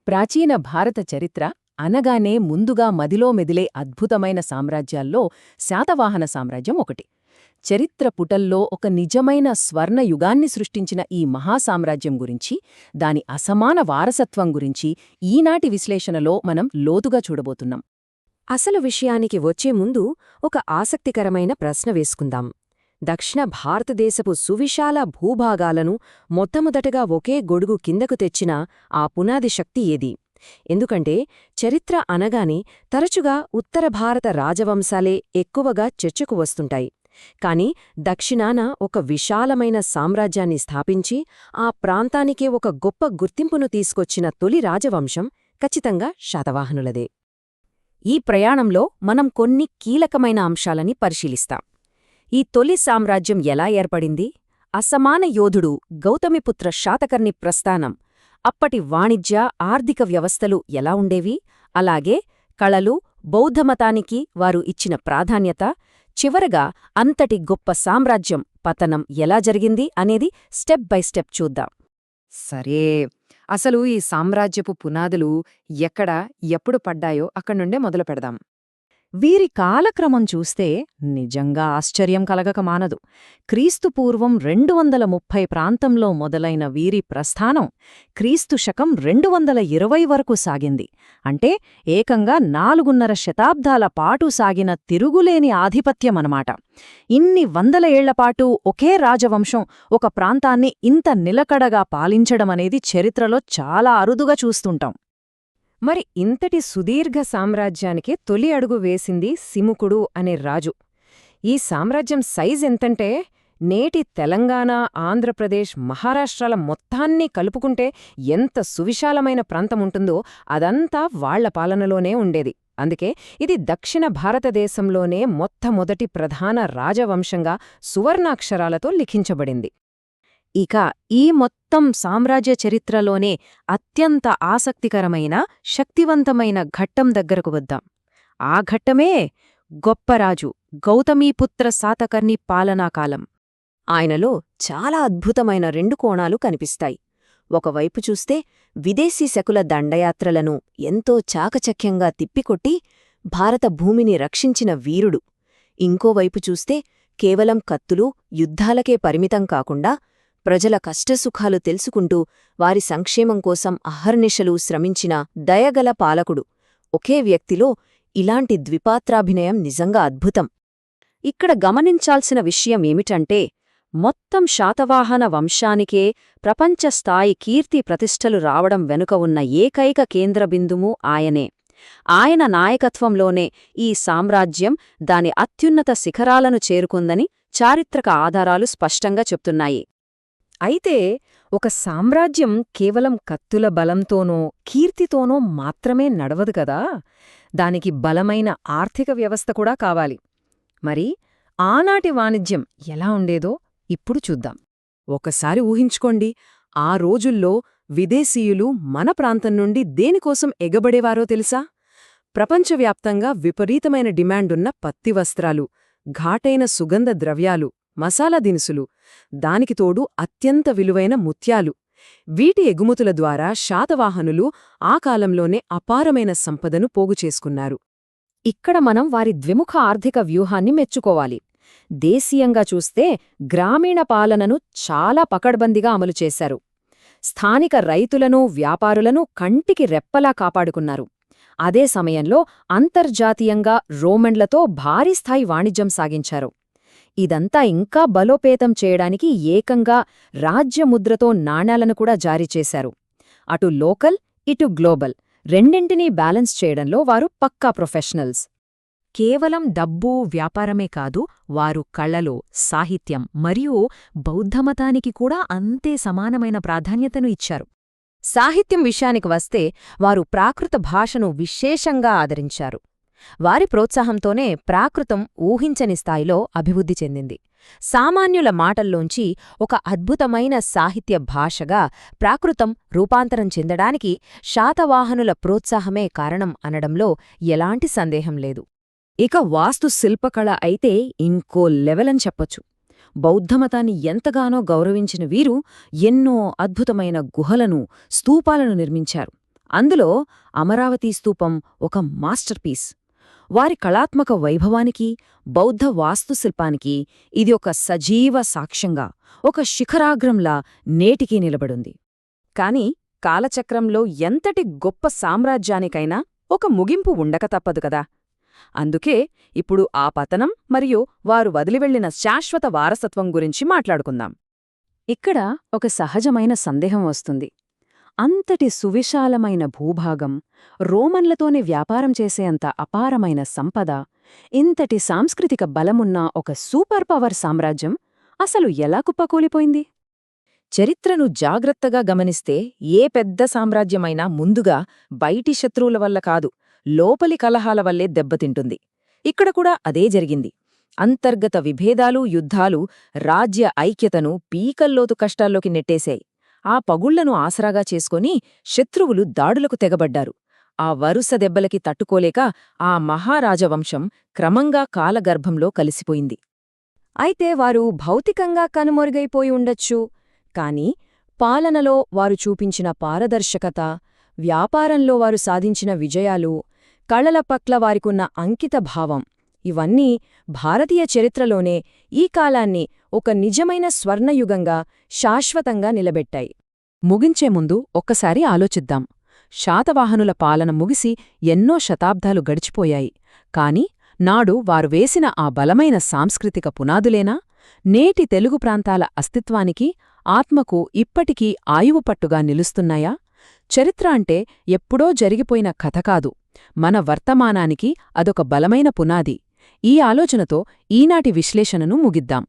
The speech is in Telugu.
ప్రాచీన భారత చరిత్ర అనగానే ముందుగా మదిలో మెదిలే అద్భుతమైన సామ్రాజ్యాల్లో శాతవాహన సామ్రాజ్యం ఒకటి. చరిత్ర పుటల్లో ఒక నిజమైన స్వర్ణయుగాన్ని సృష్టించిన ఈ మహాసామ్రాజ్యం గురించి, దాని అసమాన వారసత్వం గురించి ఈనాటి విశ్లేషణలో మనం లోతుగా చూడబోతున్నాం. అసలు విషయానికి వచ్చే ముందు ఒక ఆసక్తికరమైన ప్రశ్న వేసుకుందాం. దక్షిణ భారతదేశపు సువిశాల భూభాగాలను మొట్టమొదటగా ఒకే గొడుగు కిందకు తెచ్చిన ఆ పునాది శక్తి ఏది? ఎందుకంటే చరిత్ర అనగానే తరచుగా ఉత్తర భారత రాజవంశాలే ఎక్కువగా చర్చకు వస్తుంటాయి. కాని దక్షిణాన ఒక విశాలమైన సామ్రాజ్యాన్ని స్థాపించి ఆ ప్రాంతానికే ఒక గొప్ప గుర్తింపును తీసుకొచ్చిన తొలి రాజవంశం ఖచ్చితంగా శాతవాహనులదే. ఈ ప్రయాణంలో మనం కొన్ని కీలకమైన అంశాలని పరిశీలిస్తాం. ఈ తొలి సామ్రాజ్యం ఎలా ఏర్పడింది, అసమాన యోధుడు గౌతమిపుత్ర శాతకర్ణి ప్రస్థానం, అప్పటి వాణిజ్య ఆర్థిక వ్యవస్థలు ఎలా ఉండేవి, అలాగే కళలు బౌద్ధమతానికి వారు ఇచ్చిన ప్రాధాన్యత, చివరగా అంతటి గొప్ప సామ్రాజ్యం పతనం ఎలా జరిగింది అనేది స్టెప్ బై స్టెప్ చూద్దాం. సరే, అసలు ఈ సామ్రాజ్యపు పునాదులు ఎక్కడ ఎప్పుడు పడ్డాయో అక్కడ్నుండే మొదలు పెడదాం. వీరి కాలక్రమం చూస్తే నిజంగా ఆశ్చర్యం కలగక మానదు. క్రీస్తుపూర్వం 230 ప్రాంతంలో మొదలైన వీరి ప్రస్థానం క్రీస్తు శకం 220 వరకు సాగింది. అంటే ఏకంగా 4.5 శతాబ్దాల పాటు సాగిన తిరుగులేని ఆధిపత్యమనమాట. ఇన్ని వందల ఏళ్లపాటు ఒకే రాజవంశం ఒక ప్రాంతాన్ని ఇంత నిలకడగా పాలించడమనేది చరిత్రలో చాలా అరుదుగా చూస్తుంటాం. మరి ఇంతటి సుదీర్ఘ సామ్రాజ్యానికి తొలి అడుగు వేసింది సిముకుడు అనే రాజు. ఈ సామ్రాజ్యం సైజ్ ఎంతంటే నేటి తెలంగాణ, ఆంధ్రప్రదేశ్, మహారాష్ట్రాల మొత్తాన్ని కలుపుకుంటే ఎంత సువిశాలమైన ప్రాంతముంటుందో అదంతా వాళ్ల పాలనలోనే ఉండేది. అందుకే ఇది దక్షిణ భారతదేశంలోనే మొట్టమొదటి ప్రధాన రాజవంశంగా సువర్ణాక్షరాలతో లిఖించబడింది. ఇక ఈ మొత్తం సామ్రాజ్య చరిత్రలోనే అత్యంత ఆసక్తికరమైన, శక్తివంతమైన ఘట్టం దగ్గరకు వద్దాం. ఆ ఘట్టమే గొప్పరాజు గౌతమీపుత్ర శాతకర్ణి పాలనాకాలం. ఆయనలో చాలా అద్భుతమైన 2 కోణాలు కనిపిస్తాయి. ఒకవైపు చూస్తే విదేశీ శకుల దండయాత్రలను ఎంతో చాకచక్యంగా తిప్పికొట్టి భారత భూమిని రక్షించిన వీరుడు. ఇంకోవైపు చూస్తే కేవలం కత్తులు, యుద్ధాలకే పరిమితం కాకుండా ప్రజల కష్టసుఖాలు తెలుసుకుంటూ వారి సంక్షేమం కోసం అహర్నిశలు శ్రమించిన దయగల పాలకుడు. ఒకే వ్యక్తిలో ఇలాంటి ద్విపాత్రాభినయం నిజంగా అద్భుతం. ఇక్కడ గమనించాల్సిన విషయమేమిటంటే మొత్తం శాతవాహన వంశానికే ప్రపంచస్థాయి కీర్తి ప్రతిష్టలు రావడం వెనుక ఉన్న ఏకైక కేంద్రబిందువు ఆయనే. ఆయన నాయకత్వంలోనే ఈ సామ్రాజ్యం దాని అత్యున్నత శిఖరాలను చేరుకుందని చారిత్రక ఆధారాలు స్పష్టంగా చెప్తున్నాయి. అయితే ఒక సామ్రాజ్యం కేవలం కత్తుల బలంతోనో కీర్తితోనో మాత్రమే నడవదు కదా, దానికి బలమైన ఆర్థిక వ్యవస్థ కూడా కావాలి. మరి ఆనాటి వాణిజ్యం ఎలా ఉండేదో ఇప్పుడు చూద్దాం. ఒకసారి ఊహించుకోండి, ఆ రోజుల్లో విదేశీయులు మన ప్రాంతం నుండి దేనికోసం ఎగబడేవారో తెలుసా? ప్రపంచవ్యాప్తంగా విపరీతమైన డిమాండున్న పత్తి వస్త్రాలు, ఘాటైన సుగంధ ద్రవ్యాలు, మసాలా దినుసులు, దానికి తోడు అత్యంత విలువైన ముత్యాలు. వీటి ఎగుమతుల ద్వారా శాతవాహనులు ఆ కాలంలోనే అపారమైన సంపదను పోగుచేసుకున్నారు. ఇక్కడ మనం వారి ద్విముఖ ఆర్థిక వ్యూహాన్ని మెచ్చుకోవాలి. దేశీయంగా చూస్తే గ్రామీణ పాలనను చాలా పకడ్బందీగా అమలు చేశారు. స్థానిక రైతులను, వ్యాపారులను కంటికి రెప్పలా కాపాడుకున్నారు. అదే సమయంలో అంతర్జాతీయంగా రోమన్లతో భారీ స్థాయి వాణిజ్యం సాగించారు. ఇదంతా ఇంకా బలోపేతం చేయడానికి ఏకంగా రాజ్యముద్రతో నాణేలను కూడా జారీ చేశారు. అటు లోకల్, ఇటు గ్లోబల్ రెండింటినీ బ్యాలెన్స్ చేయడంలో వారు పక్కా ప్రొఫెషనల్స్. కేవలం డబ్బు, వ్యాపారమే కాదు, వారు కళలో, సాహిత్యం మరియు బౌద్ధమతానికి కూడా అంతే సమానమైన ప్రాధాన్యతను ఇచ్చారు. సాహిత్యం విషయానికి వస్తే వారు ప్రాకృత భాషను విశేషంగా ఆదరించారు. వారి ప్రోత్సాహంతోనే ప్రాకృతం ఊహించని స్థాయిలో అభివృద్ధి చెందింది. సామాన్యుల మాటల్లోంచి ఒక అద్భుతమైన సాహిత్య భాషగా ప్రాకృతం రూపాంతరం చెందడానికి శాతవాహనుల ప్రోత్సాహమే కారణం అనడంలో ఎలాంటి సందేహం లేదు. ఇక వాస్తు శిల్పకళ అయితే ఇంకో లెవెలని చెప్పొచ్చు. బౌద్ధమతాన్ని ఎంతగానో గౌరవించిన వీరు ఎన్నో అద్భుతమైన గుహలను, స్తూపాలను నిర్మించారు. అందులో అమరావతి స్తూపం ఒక మాస్టర్పీస్. వారి కళాత్మక వైభవానికి, బౌద్ధ వాస్తుశిల్పానికి ఇది ఒక సజీవ సాక్ష్యంగా, ఒక శిఖరాగ్రంలా నేటికీ నిలబడుంది. కాని కాలచక్రంలో ఎంతటి గొప్ప సామ్రాజ్యానికైనా ఒక ముగింపు ఉండక తప్పదు కదా. అందుకే ఇప్పుడు ఆ పతనం మరియు వారు వదిలివెళ్లిన శాశ్వత వారసత్వం గురించి మాట్లాడుకుందాం. ఇక్కడ ఒక సహజమైన సందేహం వస్తుంది. అంతటి సువిశాలమైన భూభాగం, రోమన్లతోనే వ్యాపారం చేసేంత అపారమైన సంపద, ఇంతటి సాంస్కృతిక బలమున్న ఒక సూపర్ పవర్ సామ్రాజ్యం అసలు ఎలా కుప్పకూలిపోయింది? చరిత్రను జాగ్రత్తగా గమనిస్తే ఏ పెద్ద సామ్రాజ్యమైనా ముందుగా బయటి శత్రువుల వల్ల కాదు, లోపలి కలహాల వల్లే దెబ్బతింటుంది. ఇక్కడ కూడా అదే జరిగింది. అంతర్గత విభేదాలు, యుద్ధాలు రాజ్య ఐక్యతను పీకల్లోతు కష్టాల్లోకి నెట్టేశాయి. ఆ పగుళ్లను ఆసరాగా చేసుకొని శత్రువులు దాడులకు తెగబడ్డారు. ఆ వరుస దెబ్బలకి తట్టుకోలేక ఆ మహారాజవంశం క్రమంగా కాలగర్భంలో కలిసిపోయింది. అయితే వారు భౌతికంగా కనుమరుగైపోయి ఉండొచ్చు, కాని పాలనలో వారు చూపించిన పారదర్శకత, వ్యాపారంలో వారు సాధించిన విజయాలు, కళల పట్ల వారికున్న అంకితభావం ఇవన్నీ భారతీయ చరిత్రలోనే ఈ కాలాన్ని ఒక నిజమైన స్వర్ణయుగంగా శాశ్వతంగా నిలబెట్టాయి. ముగించే ముందు ఒక్కసారి ఆలోచిద్దాం. శాతవాహనుల పాలన ముగిసి ఎన్నో శతాబ్దాలు గడిచిపోయాయి. కాని నాడు వారు వేసిన ఆ బలమైన సాంస్కృతిక పునాదులేనా నేటి తెలుగు ప్రాంతాల అస్తిత్వానికి, ఆత్మకు ఇప్పటికీ ఆయువుపట్టుగా నిలుస్తున్నాయా? చరిత్ర అంటే ఎప్పుడో జరిగిపోయిన కథ కాదు, మన వర్తమానానికి అదొక బలమైన పునాది. ఈ ఆలోచనతో ఈనాటి విశ్లేషణను ముగిద్దాం.